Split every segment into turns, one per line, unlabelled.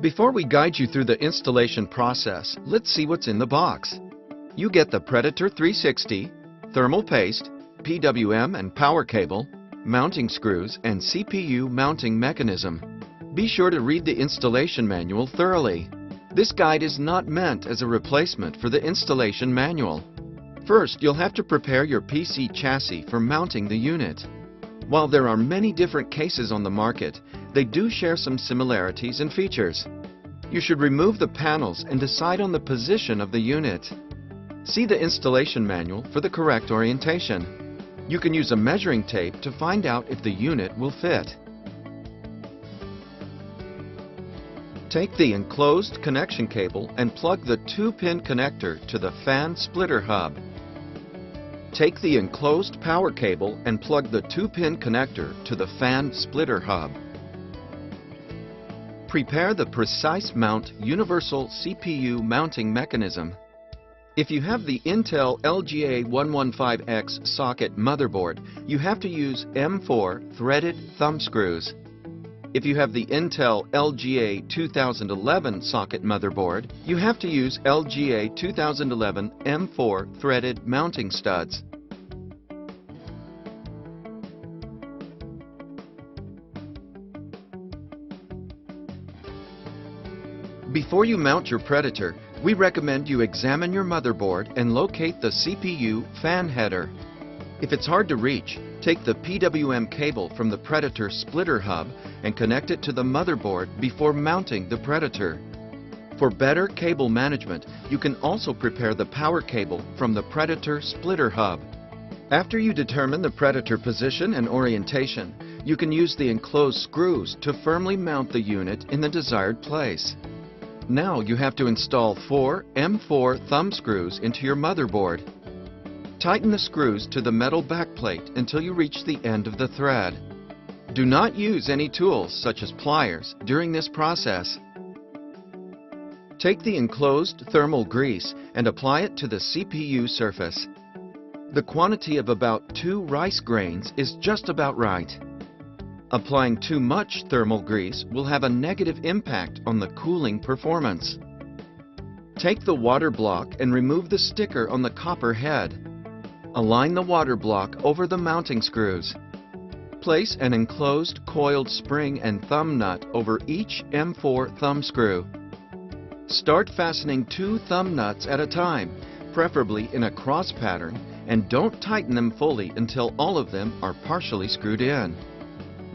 Before we guide you through the installation process, let's see what's in the box. You get the Predator 360, thermal paste, PWM and power cable, mounting screws, and CPU mounting mechanism. Be sure to read the installation manual thoroughly. This guide is not meant as a replacement for the installation manual. First, you'll have to prepare your PC chassis for mounting the unit. While there are many different cases on the market, they do share some similarities and features. You should remove the panels and decide on the position of the unit. See the installation manual for the correct orientation. You can use a measuring tape to find out if the unit will fit. Take the enclosed connection cable and plug the 2-pin connector to the fan splitter hub. Take the enclosed power cable and plug the 2-pin connector to the fan splitter hub. Prepare the Precise Mount Universal CPU mounting mechanism. If you have the Intel LGA115X socket motherboard, you have to use M4 threaded thumb screws. If you have the Intel LGA 2011 socket motherboard, you have to use LGA 2011 M4 threaded mounting studs. Before you mount your Predator, we recommend you examine your motherboard and locate the CPU fan header. If it's hard to reach, take the PWM cable from the Predator splitter hub and connect it to the motherboard before mounting the Predator. For better cable management, you can also prepare the power cable from the Predator splitter hub. After you determine the Predator position and orientation, you can use the enclosed screws to firmly mount the unit in the desired place. Now you have to install 4 M4 thumb screws into your motherboard. Tighten the screws to the metal backplate until you reach the end of the thread. Do not use any tools such as pliers during this process. Take the enclosed thermal grease and apply it to the CPU surface. The quantity of about 2 rice grains is just about right. Applying too much thermal grease will have a negative impact on the cooling performance. Take the water block and remove the sticker on the copper head. Align the water block over the mounting screws. Place an enclosed coiled spring and thumb nut over each M4 thumb screw. Start fastening 2 thumb nuts at a time, preferably in a cross pattern, and don't tighten them fully until all of them are partially screwed in.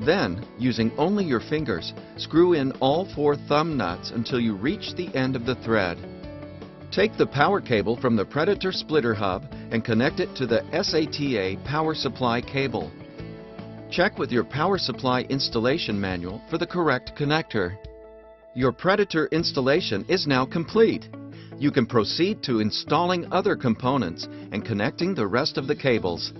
Then, using only your fingers, screw in all 4 thumb nuts until you reach the end of the thread. Take the power cable from the Predator splitter hub and connect it to the SATA power supply cable. Check with your power supply installation manual for the correct connector. Your Predator installation is now complete. You can proceed to installing other components and connecting the rest of the cables.